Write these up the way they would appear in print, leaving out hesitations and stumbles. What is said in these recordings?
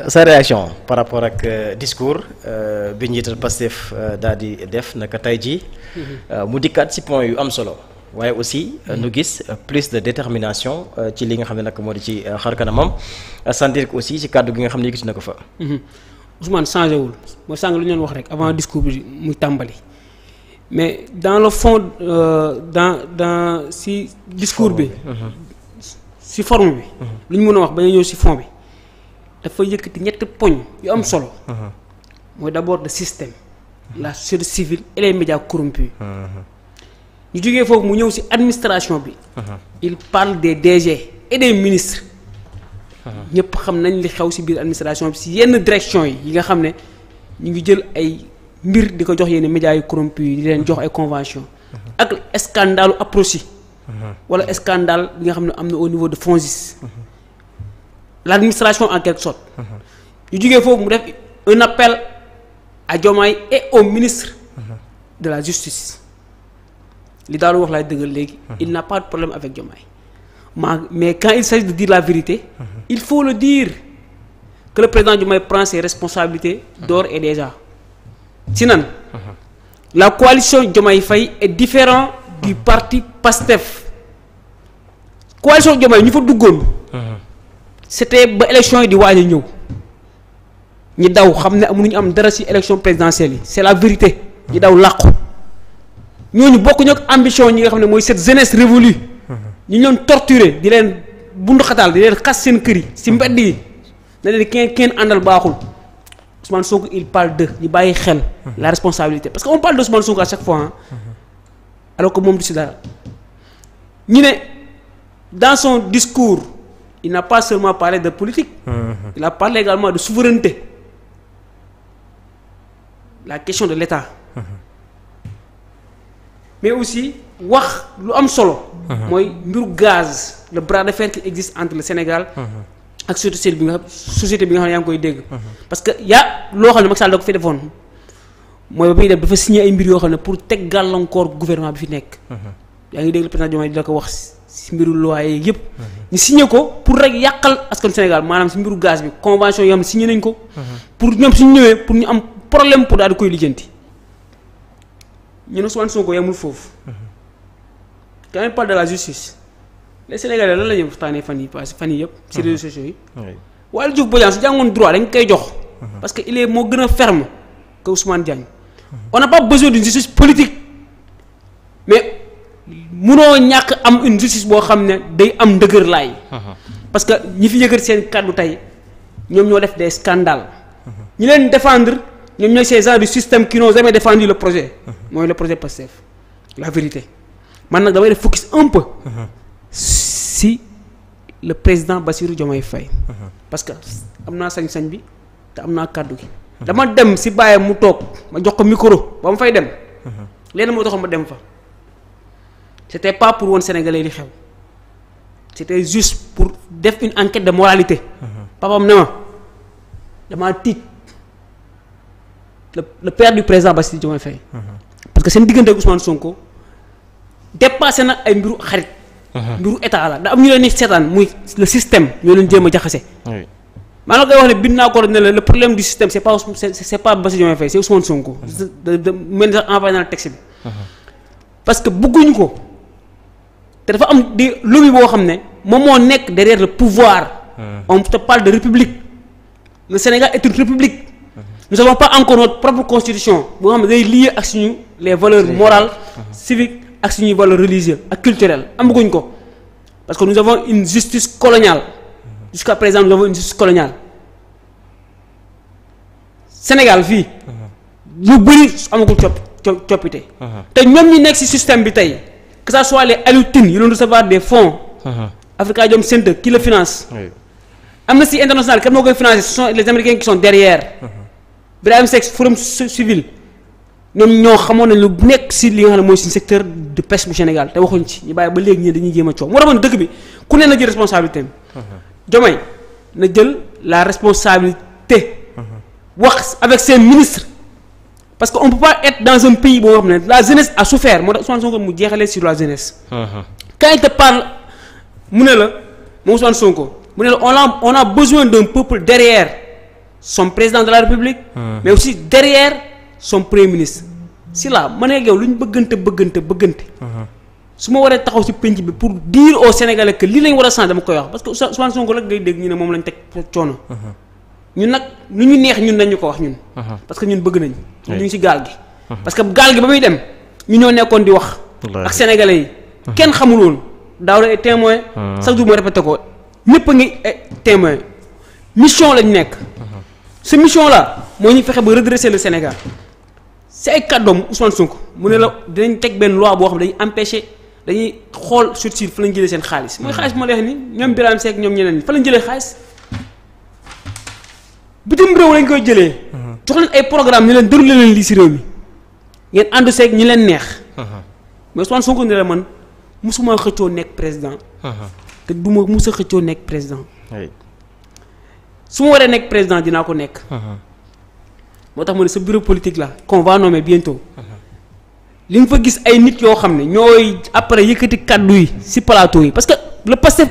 sa réaction par rapport ak discours bi njiital Pastef daal di def naka tey jii mu dikkaat ci point yu am solo waaye aussi nu gis plus de détermination ci li nga xam ne nag moo di ci xar kanamam sentir ko aussi ci kàddu gi nga xam ne yëkkati na ko fa. Ousmane changé wul mooy sànq lu ñu doon wax rek avant discours bi muy tàmbali mais dans le fond dans si discours bi. si forme bi. lu ñu mën a wax ba ñu ñëw si fond bi. dafa yëkkati ñetti poñ yu am solo. mooy d'abord le système. la société civile et les médias corrompus. ñu jógee foofu mu ñëw ci administration bi. il parle des DG et des ministres. ñëpp xam nañ li xew ci biir administration bi ci yenn direction yi nga xam ne ñu ngi jël ay mbir di ko jox yenn médias yu corrompus yi di leen jox ay convention ak scandale approche wala scandale bi nga xam ne am na au niveau de FONSIS. L'administration en quelque sorte. ñu jógee foofu mu def un appel à Diomaye et au ministre de la justice. li daal wax laay dëggal léegi. il n'a pas de problème avec Diomaye. mais quand il s'agit de dire la vérité. il faut le dire que le président Diomaye prend ses responsabilités d'ores et déjà. ci nan. la coalition Diomaye Faye est différent du parti PASTEF. coalition Diomaye ñu fa duggoon. c'était ba élection yi di waaj a ñëw. ñi daw xam ne mënuñu am dara ci élection présidentielle yi c'est la vérité. ñi daw làqu. ñooñu bokkuñu ak ambition ñi nga xam ne mooy cette jeunesse révolue. ñu ñoon torturer di leen bunduxataal di leen xas seen kër yi ci mbedd yi. na leen kenn àndal baaxul. Ousmane Sonko il parle de ñu bàyyi xel. la responsabilité parce que on parle de Ousmane Sonko à chaque fois alors que moom du ci dara. ñu ne dans son discours il n'a pas seulement parlé de politique. il a parlé également de souveraineté. la question de l'État. mais aussi wax lu am solo. mooy mbiru gaz le bras de fer qui existe entre le Sénégal. ak société bi nga xam ne yaa ngi koy dégg. parce que loo xam ne Macky Sall da ko fi defoon mooy ba muy def dafa signé ay mbir yoo xam ne pour teg gàllankoor gouvernement bi fi nekk. yaa ngi dégg le président Diomaye di la ko wax si mbiru loi yi yëpp. ñu signé ko pour rek yàqal askanu Sénégal maanaam si mbiru gaz bi convention yoo xam ne signé nañ ko. pour ñoom suñu ñëwee pour ñu am problème pour daal di koy lijjanti. ñu ne Ousmane Sonko yamul foofu. quand il parle de la justice les Sénégalais lan la ñuy waxtaanee fan yii yëpp. ci réseaux sociaux yi. Waly Diouf Bodiang su jàngoon droit dañ koy jox. parce que il est moo gën a ferme que Ousmane Diagne. on n'a pas besoin d'une justice politique mais munoo ñàkk am une justice boo xam ne day am ndëgër laay. parce que ñi fi yëkkati seen kàddu tey ñoom ñoo def des scandales. ñi leen défendre ñoom ñooy ces gens du système qui n'ont jamais défendu le projet. mooy le projet Pastef la vérité. man nag damay def focus un peu. si le président Bassirou Diomaye Faye. parce que am naa sañ-sañ bi te am naa kàddu gi. dama dem si bàyyam mu toog ma jox ko micro ba ma fay dem. léegi moo taxoon ma dem fa. c'était pas pour woon Sénégalais li xew. c'était juste pour def une enquête de moralité. papam ne ma damaa tiit le père du président Bassirou Diomaye Faye. parce que seen diggante ak Ousmane Sonko dépassé na ay mbiru xarit. mbiru état la da am ñu leen ni seetaan muy le système ñoo leen jéem a jaxase. maa ngi koy wax ne bind naa ko ne le problème du système c'est pas Bassirou Diomaye Faye c'est Ousmane Sonko. de mel ni sax envoyé na texte bi. parce que bëgguñu ko te dafa am di lobby boo xam ne moom moo nekk derrière le pouvoir. on te parle de république. le Sénégal est une république. nous n'avons pas encore notre propre constitution boo xam ne day lié ak suñu les valeurs morales civiques ak suñuy valeurs religieuses ak culturelles amaguñ ko parce que nous avons une justice coloniale jusqu'à présent nous avons une justice coloniale Sénégal fii lu bëri amagul coppite te ñoom ñi nekk ci système bi tey que ça soit les Aliou Tine yi doon recevoir des fonds Afrikajom Center qui le finance Amnesty International kan moo koy financer ce sont les Américains qui sont derrière Birahim Seck Forum Civil ñoom ñoo xamoon nañ lu nekk ci li nga xam ne mooy ci secteur de pêche bu Sénégal te waxuñ ci ñu bàyyi ba léegi ñi dañuy jéem a coow moo tax dëkk bi ku ne na jël responsabilité am. Diomaye na jël la responsabilité. wax avec ses ministres parce que on peut pas être dans un pays boo xam ne la jeunesse a souffert moo tax Ousmane Sonko mu jeexalee sur la jeunesse. quand il te parle mu ne la moom Ousmane Sonko mu ne la on a besoin d'un peuple derrière son président de la République. mais aussi derrière son premier ministre. si la ma ne yow lu ñu bëggante. su ma waree taxaw ci penc bi pour dire aux Sénégalais que lii lañ war a changer dama koy wax parce que Ousmane Sonko rek ngay dégg ñu ne moom lañ teg coono. ñun nag lu ñu neex ñun dañ ñu ko wax ñun. parce que ñun bëgg nañ. ñu ngi ci gaal gi. parce que gaal gi ba muy dem ñu ñoo nekkoon di wax. ak Sénégalais yi. kenn xamul woon daaw la ay témoin chaque jour ma répété ko ñëpp a ngi témoin mission lañ nekk. ce mission là moo ñu fexe ba redresser le Sénégal. si ay kàddoom Ousmane Sonko mu ne la dinañ teg benn loi boo xam ne dañuy empêcher dañuy xool surtout fa lañ jëlee seen xaalis. mooy xaalis bi ma lay wax ni ñoom Birame Seck ñoom ñeneen ñi fa lañ jëlee xaalis. bitim réew lañ koy jëlee. jox leen ay programme ñu leen déroulé leen lii si réew mi ngeen ànd seeg ñi leen neex. mais Ousmane Sonko ne la man musuma xëccoo nekk président. te du ma mus a xëccoo nekk président. su ma waree nekk président dinaa ko nekk. moo tax ma ne sa bureau politique là qu'on va nommer bientôt. li nga fa gis ay nit yoo xam ne ñooy après yëkkati kaddu yi ci plateau yi parce que le Pastef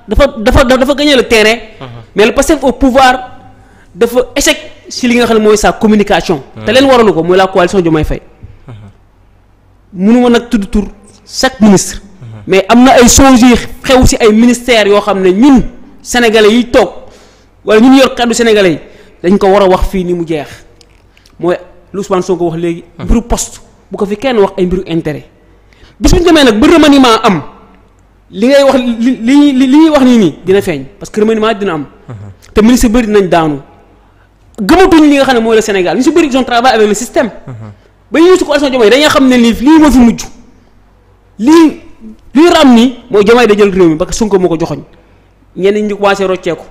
dafa gagné le terrain. mais le Pastef au pouvoir dafa échec ci li nga xam ne mooy sa communication. te leen waralu ko mooy la coalition Diomaye Faye. mënuma nag tudd tur chaque ministre. mais am na ay choses yi xew ci ay ministères yoo xam ne ñun sénégalais yi toog wala ñun yor kaddu sénégalais yi dañ ko war a wax fii ni mu jeex mooy lu Ousmane Sonko wax léegi. mbiru poste bu ko fi kenn wax ay mbiru intérêt bis bu ñu demee nag ba remaniement am li ngay wax li ñuy wax nii dina feeñ parce que remaniement dina am. te ministre bëri dinañ daanu gëmatuñ li nga xam ne mooy le Sénégal ñu si bëri ils ont travaillé avec le système. ba ñu si coalition Diomaye dañuy xam ne lii moo fi mujj lii ram nii mooy Diomaye da jël réew mi parce que Sonko moo ko joxoñ ñenn ñi ñu commencé rocceeku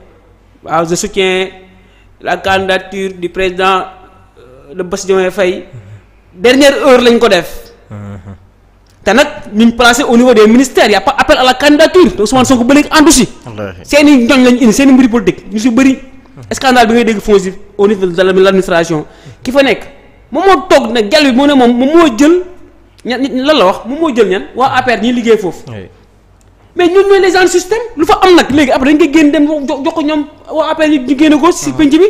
waaw je soutiens la candidature du président de Bassirou Diomaye Faye dernière heure lañ ko def te nag ñu placé au niveau des ministères y a pas appel à la candidature te Ousmane Sonko ba léegi àndu si seeni ñoñ lañ indi seeni mbiri politique ñu si bëri scandale bi ngay dégg FONGIP au niveau de l'administration ki fa nekk moom moo toog nag jàll bi moo ne moom moo jël lan la wax moom moo jël ñan waa APR ñi liggéey foofu mais ñun ñooy les gens du système lu fa am nag léegi après dañ koy génn dem jox ko ñoom waa APR ñu génne ko si penc bi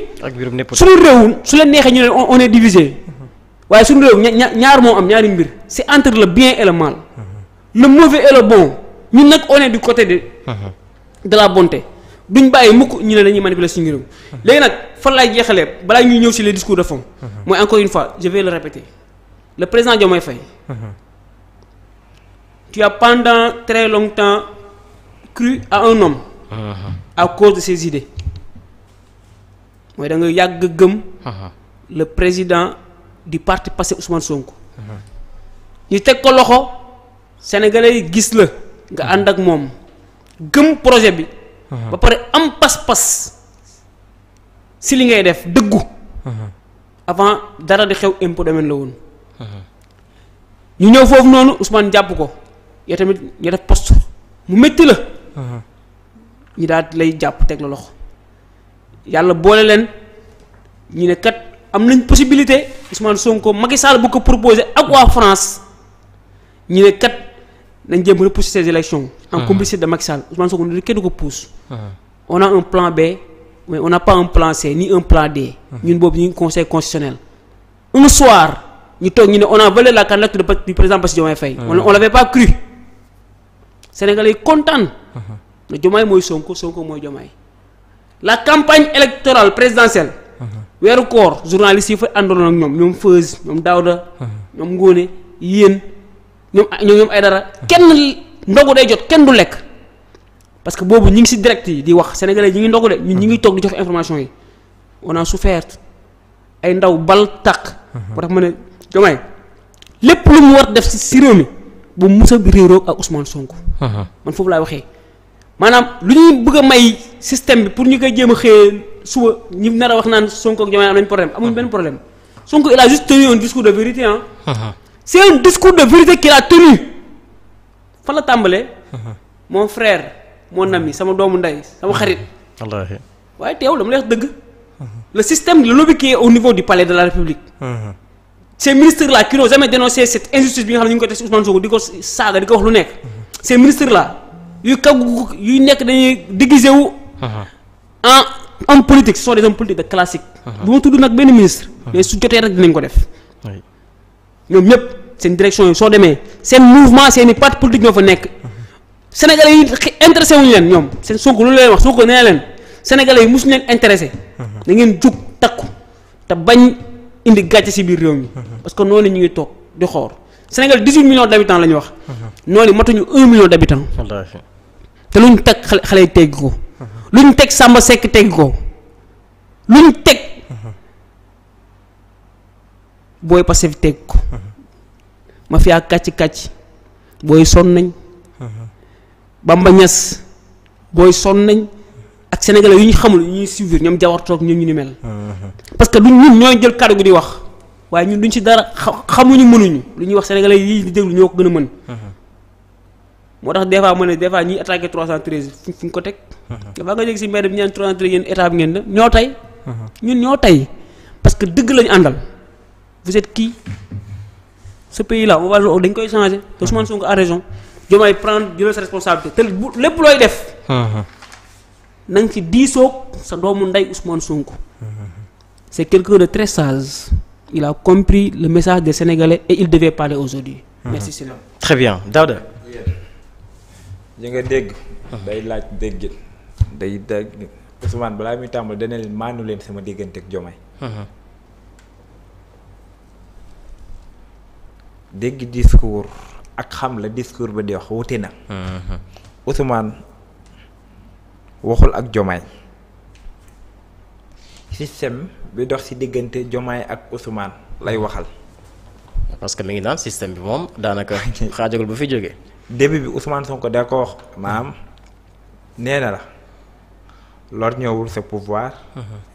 suñu réew su leen neexee ñu ne on est divisé waaye suñu réew ñaar moo am ñaari mbir c'est entre le bien et le mal le mauvais et le bon ñun nag on est du côté de la bonté duñ bàyyi mukk ñu ne dañuy manipuler suñu réew léegi nag fan laay jeexalee balaa ñuy ñëw si les discours de fond mooy encore une fois je vais le répéter le président Diomaye Faye tu as pendant très longtemps cru à un homme à cause de ses idées mooy da nga yàgg gëm le président du parti Pastef Ousmane Sonko ñu teg ko loxo sénégalais yi gis la nga ànd ak moom gëm projet bi ba pare am pas-pas si li ngay def dëggu avant dara di xew impôt domaine la woon ñu ñëw foofu noonu Ousmane jàpp ko yow tamit ñu def poste mu métti la ñu daal lay jàpp teg la loxo yàlla boole leen ñu ne kat am nañ possibilité Ousmane Sonko Macky Sall bu ko proposé ak waa France ñu ne kat nañ jéem repousser ces élections en complicité de Macky Sall Ousmane Sonko ne kenn du ko pousse on a un plan B mais on n'a pas un plan C ni un plan D ñun boobu ñu ngi conseil constitutionnel un soir ñu toog ñu ne on a volé la candidature du président Bassirou Diomaye Faye on l'avait pas cru Sénégalais yi kontaan ne Diomaye mooy Sonko Sonko mooy Diomaye la campagne électorale présidentielle weeru koor journalistes yi fa àndoon ak ñoom Feuz ñoom Daouda ñoom Ngone yéen ñoom ay dara kenn ndogu day jot kenn du lekk parce que boobu ñi ngi ci direct yi di wax sénégalais ñi ngi ndogu de ñun ñi ngi toog di jox information yi on a souffert ay ndaw bal tàq moo tax ma ne Diomaye lépp lu mu war def ci réew mi bu musa réeroog ak Ousmane Sonko man foofu laay waxee maanaam lu ñuy bëgg a may système bi pour ñu koy jéem a xëyee suba ñi nar a wax naan Sonko ak Diomaye am nañ problème amuñ benn problème Sonko il a juste tenu un discours de vérité c'est un discours de vérité qu'il a tenu fan la tàmbalee mon frère mon ami sama doomu ndey sama xarit waaye teew dama lay wax dëgg le système le lobby qui est au niveau du palais de la République ces ministres là qui n'ont jamais dénoncé cette injustice bi nga xam ne ñu ngi ko def ci Ousmane Sonko di ko saaga di ko wax lu nekk ces ministres là yuy nekk dañuy déguisé wu en homme politique ce sont des hommes politiques de classique. du ma tudd nag benn ministre. mais su jotee rek dinañ ko def. ñoom ñëpp seen direction yi soo demee seen mouvement seen i parti politique ñoo fa nekk. Sénégalais yi intéressé wuñu leen ñoom seen Sonko lu leen wax Sonko nee leen Sénégalais yi mosuñu leen intéressé. da ngeen jug takku te bañ indi gàcce ci biir réew mi. parce que noonu ñu ngi toog di xool Sénégal 18 millions d'habitants la ñu wax. noonu matuñu 1 million d'habitants. te luñ teg xale yi tegg ko. luñ teg Samba Seck tegg ko. luñ teg booy Pastef teg ko. ma fi ak kàcc booy sonn nañ. Bamba Niass booy sonn nañ ak sénégalais yu ñu xamul yu ñuy suivre ñoom jawartoog ñoom ñu ni mel. parce que duñ ñun ñooy jël kàddu gi di wax waaye ñun duñ ci dara xamuñu mënuñu lu ñuy wax sénégalais yi di déglu ñoo ko gën a mën. moo tax des fois ma ne des fois ñiy attaqué 313 fu ñu ko teg. dafa nga jég si mbedd bi ñeen 313 yéen état bi ngeen da ñoo tey. ñun ñoo tey parce que dëgg lañu àndal vous êtes qui ce pays là on va dañ koy changer te Ousmane Sonko a raison. Diomaye prendre jëlal sa responsabilité te lépp looy def. na nga ci diisoog sa doomu ndey Ousmane Sonko. c'est quelqu'un de très sage. il a compris le message des Sénégalais et il devait parler aujourd'hui. merci Sylla. très bien Daouda. yi nga dégg. day laaj dégg day dégg Ousmane balaa muy tàmbali dana leen maanu leen sama diggante ak Diomaye. dégg discours. ak xam la discours ba di wax wuti na. Ousmane waxul ak Diomaye système bi dox ci diggante Diomaye ak Ousmane lay waxal. parce que mi ngi naan système bi moom daanaka xaajagul ba fi jógee. début bi Ousmane Sonko da ko wax maam nee na la lor ñëwul sa pouvoir.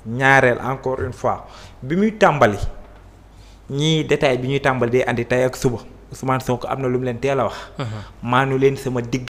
ñaareel encore une fois bi muy tàmbali ñii détail bi ñuy tàmbali day andi tey ak suba. Ousmane Sonko am na lu mu leen teel a wax. maanu leen sama digg